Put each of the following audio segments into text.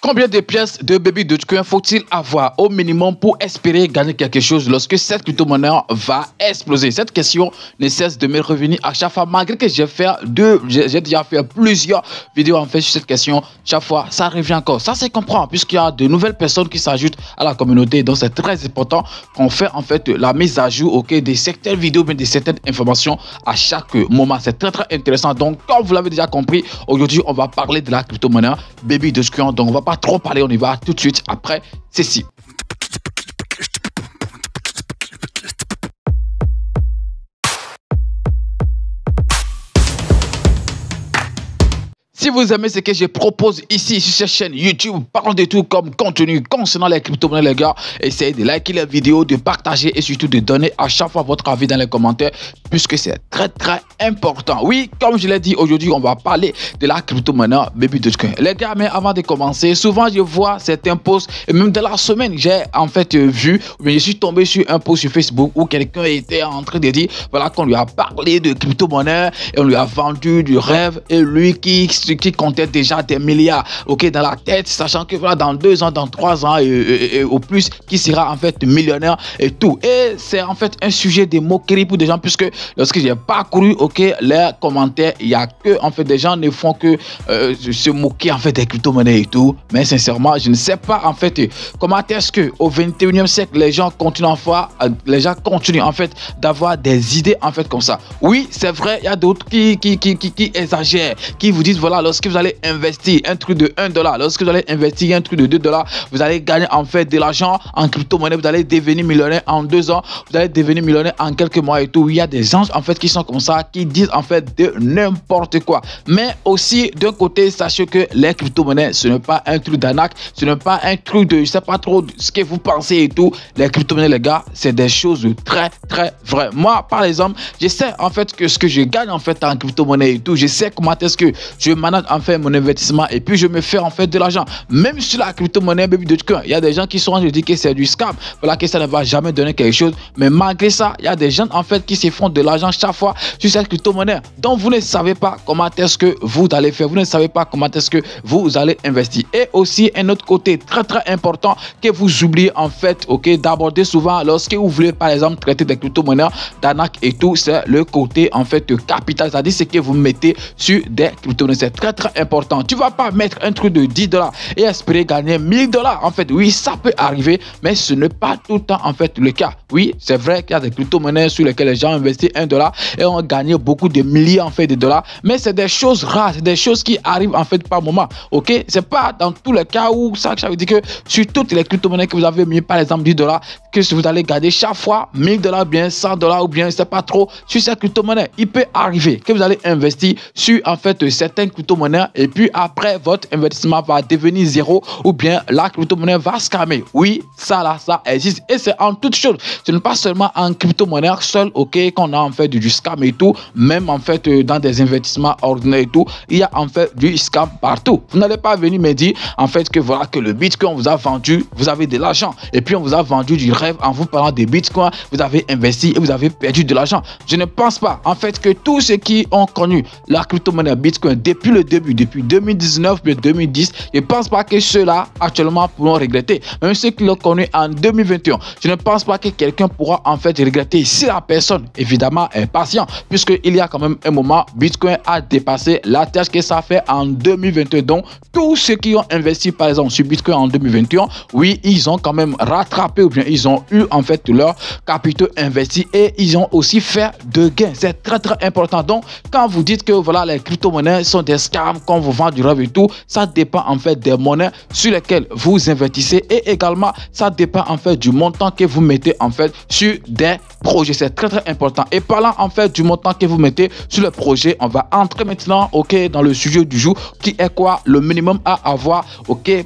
Combien de pièces de Baby Dogecoin faut-il avoir au minimum pour espérer gagner quelque chose lorsque cette crypto-monnaie va exploser? Cette question ne cesse de me revenir à chaque fois, malgré que j'ai déjà fait plusieurs vidéos en fait sur cette question. Chaque fois, ça revient encore. Ça, c'est comprendre puisqu'il y a de nouvelles personnes qui s'ajoutent à la communauté. Donc, c'est très important qu'on fait en fait la mise à jour de certaines vidéos, mais de certaines informations à chaque moment. C'est très intéressant. Donc, comme vous l'avez déjà compris, aujourd'hui, on va parler de la crypto-monnaie Baby Dogecoin. Donc, on va pas trop parler, on y va tout de suite après ceci. Si vous aimez ce que je propose ici sur cette chaîne YouTube, parlons de tout comme contenu concernant les crypto-monnaies, les gars. Essayez de liker les vidéos, de partager et surtout de donner à chaque fois votre avis dans les commentaires puisque c'est très important. Oui, comme je l'ai dit, aujourd'hui, on va parler de la crypto-monnaie Baby Dogecoin. Les gars, mais avant de commencer, souvent je vois certains posts et même de la semaine, j'ai en fait vu, je suis tombé sur un post sur Facebook où quelqu'un était en train de dire, voilà, qu'on lui a parlé de crypto-monnaie et on lui a vendu du rêve et lui qui comptait déjà des milliards dans la tête, sachant que voilà, dans 2 ans, dans 3 ans et au plus, qui sera en fait millionnaire et tout. Et c'est en fait un sujet de moquerie pour des gens puisque lorsque j'ai parcouru les commentaires, il y a que en fait des gens ne font que se moquer en fait des crypto-monnaies et tout. Mais sincèrement, je ne sais pas en fait comment est-ce que au 21e siècle les gens continuent en fait d'avoir des idées en fait comme ça. Oui, c'est vrai, il y a d'autres qui exagèrent, qui vous disent voilà, lorsque vous allez investir un truc de $1, lorsque vous allez investir un truc de $2, vous allez gagner en fait de l'argent en crypto-monnaie, vous allez devenir millionnaire en 2 ans, vous allez devenir millionnaire en quelques mois et tout. Il y a des gens en fait qui sont comme ça, qui disent en fait de n'importe quoi. Mais aussi d'un côté, sachez que les crypto-monnaies, ce n'est pas un truc d'arnaque, ce n'est pas un truc de, je sais pas trop ce que vous pensez et tout. Les crypto-monnaies, les gars, c'est des choses très vraies. Moi, par exemple, je sais en fait que ce que je gagne en fait en crypto-monnaie et tout, je sais comment est-ce que je manage en fait mon investissement et puis je me fais en fait de l'argent. Même sur la crypto-monnaie Baby Dogecoin, il y a des gens qui sont en train de dire que c'est du scam, voilà, que ça ne va jamais donner quelque chose. Mais malgré ça, il y a des gens en fait qui se font de l'argent chaque fois sur cette crypto-monnaie. Donc vous ne savez pas comment est-ce que vous allez faire, vous ne savez pas comment est-ce que vous allez investir. Et aussi un autre côté très important que vous oubliez en fait d'aborder souvent lorsque vous voulez par exemple traiter des crypto-monnaies d'arnaque et tout, c'est le côté en fait capital, c'est-à-dire ce que vous mettez sur des crypto-monnaies. C'est très important. Tu vas pas mettre un truc de $10 et espérer gagner $1000 en fait. Oui, ça peut arriver, mais ce n'est pas tout le temps en fait le cas. Oui, c'est vrai qu'il y a des crypto-monnaies sur lesquelles les gens investissent $1 et ont gagné beaucoup de milliers en fait de dollars, mais c'est des choses rares, c'est des choses qui arrivent en fait par moment. C'est pas dans tous les cas où ça veut dire que sur toutes les crypto-monnaies que vous avez mis par exemple $10 que vous allez gagner chaque fois $1000 bien $100 ou bien c'est pas trop sur cette crypto-monnaie. Il peut arriver que vous allez investir sur en fait certaines crypto-monnaies et puis après votre investissement va devenir zéro ou bien la crypto-monnaie va scammer. Oui, ça existe et c'est en toute chose. Ce n'est pas seulement en crypto-monnaie seul qu'on a en fait du scam et tout, même en fait dans des investissements ordinaires et tout, il y a en fait du scam partout. Vous n'allez pas venir me dire en fait que voilà que le bitcoin on vous a vendu, vous avez de l'argent et puis on vous a vendu du rêve en vous parlant des bitcoins, vous avez investi et vous avez perdu de l'argent. Je ne pense pas en fait que tous ceux qui ont connu la crypto-monnaie bitcoin depuis le début, depuis 2019 puis 2010, je ne pense pas que ceux-là actuellement pourront regretter. Même ceux qui l'ont connu en 2021, je ne pense pas que quelqu'un pourra en fait regretter si la personne évidemment est patient, puisqu'il y a quand même un moment bitcoin a dépassé la tâche que ça fait en 2021. Donc tous ceux qui ont investi par exemple sur bitcoin en 2021, oui, ils ont quand même rattrapé ou bien ils ont eu en fait leur capitaux investis et ils ont aussi fait de gains. C'est très important. Donc quand vous dites que voilà les crypto-monnaies sont des scams, qu'on vous vend du rêve et tout, ça dépend en fait des monnaies sur lesquelles vous investissez et également ça dépend en fait du montant que vous mettez en fait sur des projets. C'est très important. Et parlant en fait du montant que vous mettez sur le projet, on va entrer maintenant dans le sujet du jour qui est quoi le minimum à avoir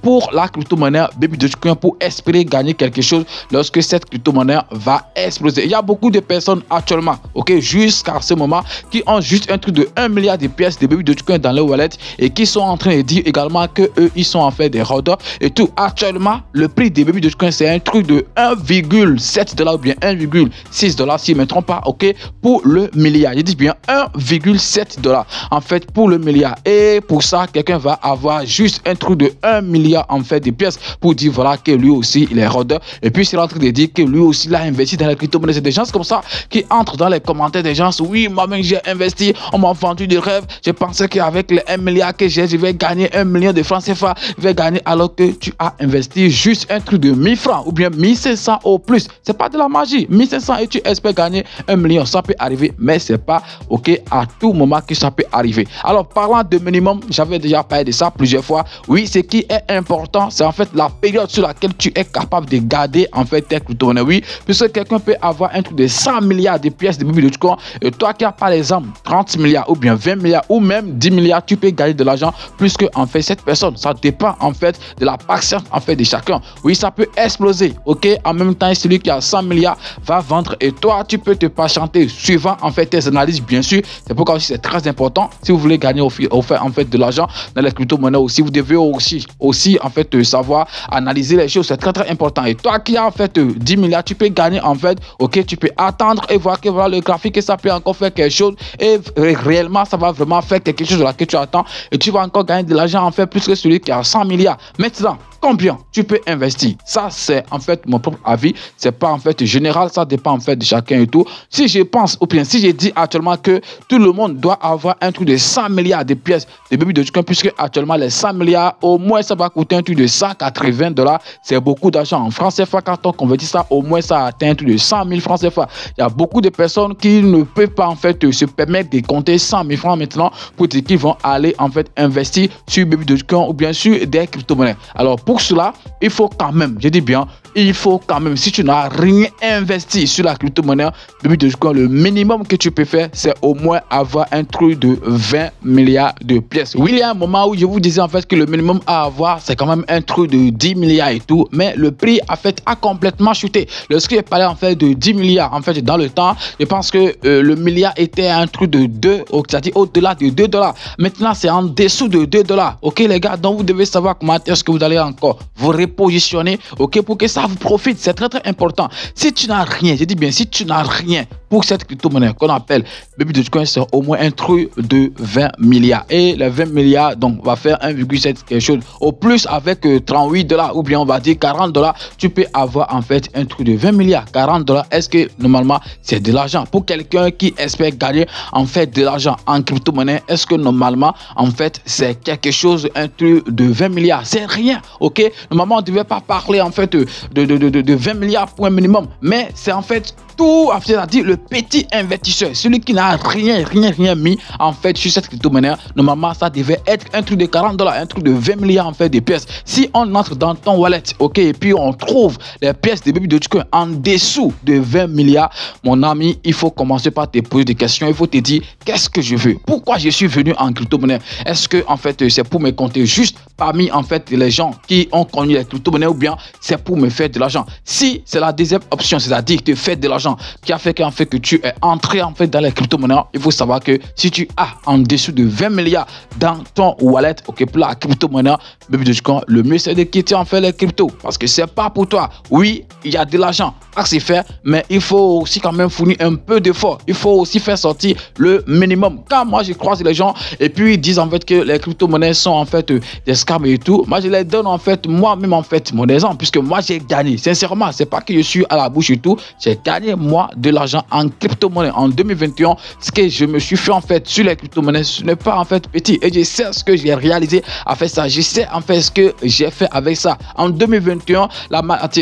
pour la crypto-monnaie Baby Dogecoin pour espérer gagner quelque chose lorsque cette crypto-monnaie va exploser. Il y a beaucoup de personnes actuellement jusqu'à ce moment qui ont juste un truc de 1 milliard de pièces de Baby Dogecoin dans leur Wallet et qui sont en train de dire également que eux ils sont en fait des rodeurs et tout. Actuellement, le prix des Baby Dogecoin c'est un truc de 1,7$ ou bien 1,6$ si je ne me trompe pas, ok, pour le milliard. Je dis bien 1,7$ en fait pour le milliard. Et pour ça, quelqu'un va avoir juste un truc de 1 milliard en fait de pièces pour dire voilà que lui aussi il est rodeur. Et puis c'est en train de dire que lui aussi il a investi dans les crypto-monnaies. C'est des gens comme ça qui entrent dans les commentaires des gens. Oui, moi-même j'ai investi, on m'a vendu des rêves. Je pensais qu'avec les 1 milliard que j'ai, je vais gagner 1 million de francs CFA. Je vais gagner alors que tu as investi juste un truc de 1000 francs ou bien 1500 au plus. C'est pas de la magie. 1500 et tu espères gagner 1 million. Ça peut arriver, mais c'est pas ok à tout moment que ça peut arriver. Alors parlant de minimum, j'avais déjà parlé de ça plusieurs fois. Oui, ce qui est important, c'est en fait la période sur laquelle tu es capable de garder en fait tes crypto-monnaies. Oui, puisque quelqu'un peut avoir un truc de 100 milliards de pièces de Baby Dogecoin et toi qui as par exemple 30 milliards ou bien 20 milliards ou même 10 milliards, tu peux gagner de l'argent plus que en fait cette personne. Ça dépend en fait de la patience en fait de chacun. Oui, ça peut exploser, ok. En même temps, celui qui a 100 milliards va vendre et toi tu peux te patienter suivant en fait tes analyses, bien sûr. C'est pourquoi aussi c'est très important si vous voulez gagner en fait de l'argent dans les crypto-monnaies aussi. Vous devez aussi en fait savoir analyser les choses. C'est très très important. Et toi qui as en fait 10 milliards, tu peux gagner en fait, ok, tu peux attendre et voir que voilà le graphique et ça peut encore faire quelque chose et réellement ça va vraiment faire quelque chose de laquelle tu attends et tu vas encore gagner de l'argent en fait plus que celui qui a 100 milliards. Maintenant, combien tu peux investir? Ça, c'est en fait mon propre avis. C'est pas en fait général. Ça dépend en fait de chacun et tout. Si je pense, ou bien si je dis actuellement que tout le monde doit avoir un truc de 100 milliards de pièces de Baby Dogecoin, puisque actuellement les 100 milliards, au moins ça va coûter un truc de 180$. C'est beaucoup d'argent. En francs CFA, quand on convertit ça, au moins ça atteint un truc de 100 000 francs CFA. Il y a beaucoup de personnes qui ne peuvent pas en fait se permettre de compter 100 000 francs maintenant pour dire qu'ils vont aller en fait investir sur Baby Dogecoin ou bien sûr des crypto-monnaies. Alors pour cela, il faut quand même, je dis bien, il faut quand même, si tu n'as rien investi sur la crypto-monnaie, Baby Dogecoin, le minimum que tu peux faire, c'est au moins avoir un truc de 20 milliards de pièces. Oui, il y a un moment où je vous disais en fait que le minimum à avoir, c'est quand même un truc de 10 milliards et tout, mais le prix en fait a complètement chuté. Lorsque je parlais en fait de 10 milliards, en fait dans le temps, je pense que le milliard était un truc de 2, c'est-à-dire au-delà de 2$. Maintenant, c'est en dessous de 2$. Ok les gars, donc vous devez savoir comment est-ce que vous allez encore vous repositionner, ok, pour que ça vous profite. C'est très très important. Si tu n'as rien, je dis bien si tu n'as rien pour cette crypto-monnaie qu'on appelle Baby Dogecoin, c'est au moins un truc de 20 milliards. Et les 20 milliards, donc, on va faire 1,7 quelque chose. Au plus, avec 38$, ou bien on va dire 40$, tu peux avoir en fait un truc de 20 milliards. 40$, est-ce que normalement c'est de l'argent? Pour quelqu'un qui espère gagner en fait de l'argent en crypto-monnaie, est-ce que normalement en fait c'est quelque chose, un truc de 20 milliards? C'est rien, ok? Normalement, on ne devait pas parler en fait de 20 milliards pour un minimum, mais c'est en fait tout, c'est-à-dire le petit investisseur, celui qui n'a rien mis en fait sur cette crypto-monnaie. Normalement, ça devait être un truc de 40$, un truc de 20 milliards en fait de pièces. Si on entre dans ton wallet, ok, et puis on trouve les pièces de Baby Dogecoin en dessous de 20 milliards, mon ami, il faut commencer par te poser des questions. Il faut te dire, qu'est-ce que je veux? Pourquoi je suis venu en crypto-monnaie? Est-ce que en fait c'est pour me compter juste parmi en fait les gens qui ont connu les crypto-monnaies ou bien c'est pour me faire de l'argent? Si c'est la deuxième option, c'est-à-dire te faire de l'argent qui a fait qu'en fait que tu es entré en fait dans les crypto-monnaies, il faut savoir que si tu as en dessous de 20 milliards dans ton wallet, ok, pour la crypto-monnaie, Baby Dogecoin, le mieux c'est de quitter en fait les cryptos parce que c'est pas pour toi. Oui, il y a de l'argent à se faire, mais il faut aussi quand même fournir un peu d'effort. Il faut aussi faire sortir le minimum. Quand moi je croise les gens et puis ils disent en fait que les crypto-monnaies sont en fait des scams et tout, moi je les donne en fait moi-même en fait mon exemple, puisque moi j'ai gagné. Sincèrement, c'est pas que je suis à la bouche et tout, j'ai gagné moi de l'argent en crypto-monnaie en 2021. Ce que je me suis fait en fait sur les crypto-monnaies, ce n'est pas en fait petit, et je sais ce que j'ai réalisé avec ça. Je sais en fait ce que j'ai fait avec ça en 2021,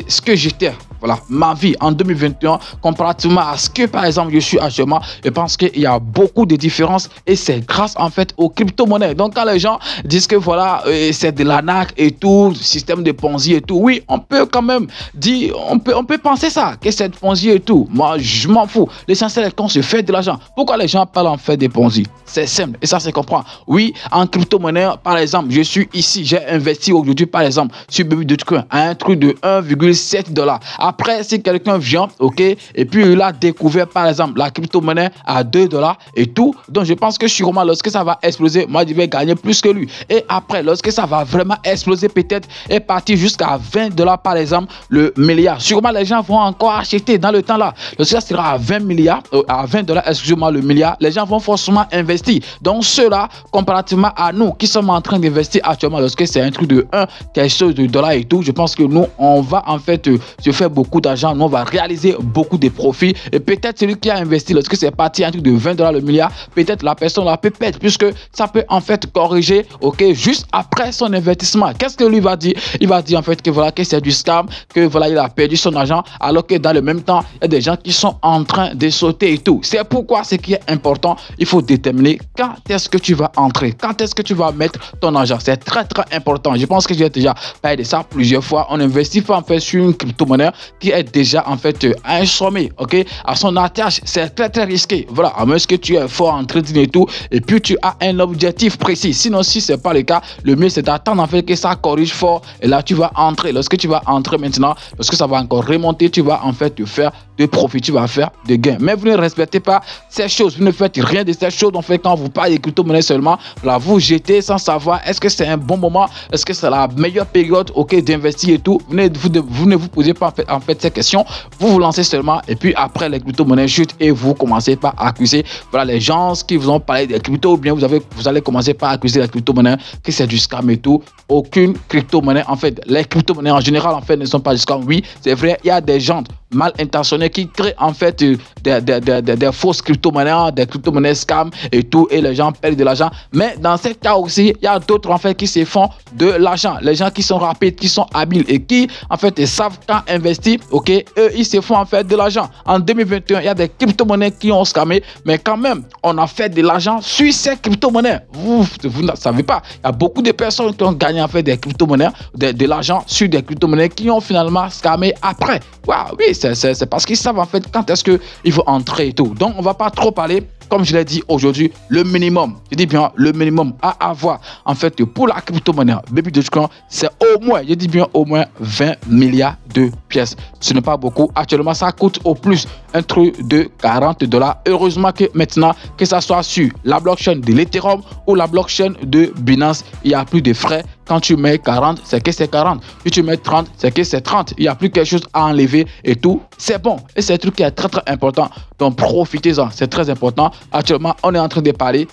ce que j'étais, voilà, ma vie en 2021 comparativement à ce que par exemple je suis actuellement. Je pense qu'il y a beaucoup de différences et c'est grâce en fait aux crypto-monnaies. Donc quand les gens disent que voilà c'est de l'arnaque et tout, système de Ponzi et tout, oui, on peut quand même dire, on peut penser ça, que c'est de Ponzi et tout. Moi je m'en fous. L'essentiel est qu'on se fait de l'argent. Pourquoi les gens parlent en fait de Ponzi? C'est simple et ça se comprend. Oui, en crypto-monnaie par exemple, je suis ici, j'ai investi aujourd'hui par exemple sur Baby Dogecoin à un truc de 1,7$. Après, si quelqu'un vient, ok, et puis il a découvert par exemple la crypto-monnaie à 2 $ et tout, donc je pense que sûrement lorsque ça va exploser, moi je vais gagner plus que lui. Et après, lorsque ça va vraiment exploser peut-être et partir jusqu'à 20 $ par exemple, le milliard, sûrement les gens vont encore acheter dans le temps là. Lorsque ça sera à 20 milliards, à 20 $, excusez-moi, le milliard, les gens vont forcément investir. Donc ceux-là, comparativement à nous qui sommes en train d'investir actuellement, lorsque c'est un truc de 1, quelque chose de dollars et tout, je pense que nous, on va en fait se faire beaucoup d'argent, nous on va réaliser beaucoup de profits. Et peut-être celui qui a investi, lorsque c'est parti un truc de 20 $ le milliard, peut-être la personne là peut perdre, puisque ça peut en fait corriger, ok, juste après son investissement. Qu'est-ce que lui va dire? Il va dire en fait que voilà, que c'est du scam, que voilà, il a perdu son argent, alors que dans le même temps, il y a des gens qui sont en train de sauter et tout. C'est pourquoi ce qui est important, il faut déterminer quand est-ce que tu vas entrer, quand est-ce que tu vas mettre ton argent. C'est très important. Je pense que j'ai déjà parlé de ça plusieurs fois. On n'investit pas en fait sur une crypto-monnaie qui est déjà en fait à un sommet, ok, à son attache. C'est très risqué. Voilà, à moins que tu es fort en trading et tout, et puis tu as un objectif précis. Sinon, si c'est pas le cas, le mieux c'est d'attendre en fait que ça corrige fort, et là tu vas entrer. Lorsque tu vas entrer maintenant, lorsque ça va encore remonter, tu vas en fait te faire de profit, tu vas faire des gains. Mais vous ne respectez pas ces choses, vous ne faites rien de ces choses. En fait, quand vous parlez de crypto-monnaie seulement, là vous jetez sans savoir est-ce que c'est un bon moment, est-ce que c'est la meilleure période, ok, d'investir et tout. Vous ne vous posez pas en fait ces questions, vous vous lancez seulement, et puis après les crypto-monnaies chutent et vous commencez par accuser voilà les gens qui vous ont parlé des crypto, ou bien vous allez commencer par accuser la crypto-monnaie que c'est du scam et tout. Aucune crypto-monnaie, en fait, les crypto-monnaies en général en fait ne sont pas du scam. Oui, c'est vrai, il y a des gens mal intentionnés qui créent en fait des fausses crypto-monnaies, des crypto-monnaies scam et tout, et les gens perdent de l'argent. Mais dans ces cas aussi, il y a d'autres en fait qui se font de l'argent. Les gens qui sont rapides, qui sont habiles et qui en fait savent quand investir, ok, eux ils se font en fait de l'argent. En 2021, il y a des crypto-monnaies qui ont scamé, mais quand même, on a fait de l'argent sur ces crypto-monnaies. Vous ne savez pas, il y a beaucoup de personnes qui ont gagné en fait des crypto-monnaies, de l'argent sur des crypto-monnaies qui ont finalement scamé après. Wow, oui, c'est parce qu'ils savent en fait quand est-ce qu'il faut entrer et tout. Donc, on ne va pas trop parler. Comme je l'ai dit aujourd'hui, le minimum, je dis bien le minimum à avoir en fait pour la crypto-monnaie Baby Dogecoin, c'est au moins, je dis bien au moins 20 milliards de pièces. Ce n'est pas beaucoup. Actuellement, ça coûte au plus un truc de 40 $. Heureusement que maintenant, que ça soit sur la blockchain de l'Ethereum ou la blockchain de Binance, il n'y a plus de frais. Quand tu mets 40, c'est que c'est 40. Si tu mets 30, c'est que c'est 30. Il n'y a plus quelque chose à enlever et tout. C'est bon. Et c'est un truc qui est très important. Donc profitez-en. C'est très important. Actuellement, on est en train de parler.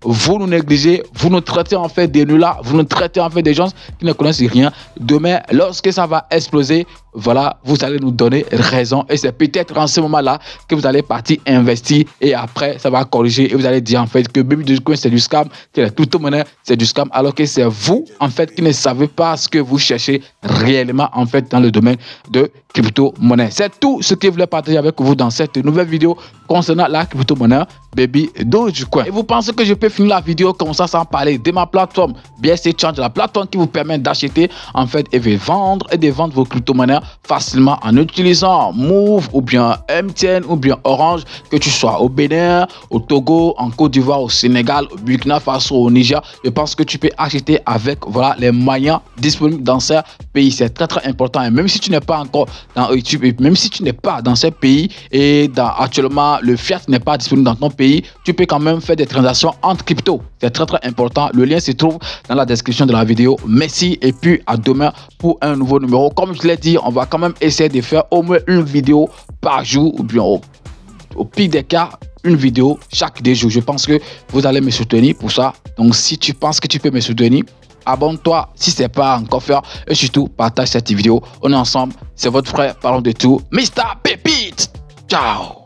Vous nous négligez. Vous nous traitez en fait des nuls-là. Vous nous traitez en fait des gens qui ne connaissent rien. Demain, lorsque ça va exploser, voilà, vous allez nous donner raison. Et c'est peut-être en ce moment-là que vous allez partir investir. Et après, ça va corriger. Et vous allez dire en fait que Baby Dogecoin, c'est du scam. Que la crypto-monnaie, c'est du scam. Alors que c'est vous, en fait, qui ne savez pas ce que vous cherchez réellement, en fait, dans le domaine de crypto-monnaie. C'est tout ce que je voulais partager avec vous dans cette nouvelle vidéo concernant la crypto-monnaie Baby Dogecoin. Et vous pensez que je peux finir la vidéo comme ça sans parler de ma plateforme BSC Change, la plateforme qui vous permet d'acheter, en fait, et de vendre vos crypto-monnaies facilement en utilisant Move ou bien MTN ou bien Orange, que tu sois au Bénin, au Togo, en Côte d'Ivoire, au Sénégal, au Burkina Faso, au Niger. Je pense que tu peux acheter avec voilà les moyens disponibles dans ces pays. C'est très important. Et même si tu n'es pas encore dans YouTube, et même si tu n'es pas dans ces pays et actuellement le fiat n'est pas disponible dans ton pays, tu peux quand même faire des transactions entre crypto. C'est très important. Le lien se trouve dans la description de la vidéo. Merci et puis à demain pour un nouveau numéro. Comme je l'ai dit, on va quand même essayer de faire au moins une vidéo par jour, ou bien au pire des cas, une vidéo chaque 2 jours. Je pense que vous allez me soutenir pour ça. Donc si tu penses que tu peux me soutenir, abonne-toi si ce n'est pas encore fait, et surtout partage cette vidéo. On est ensemble, c'est votre frère, parlons de tout, Mr Pépite. Ciao.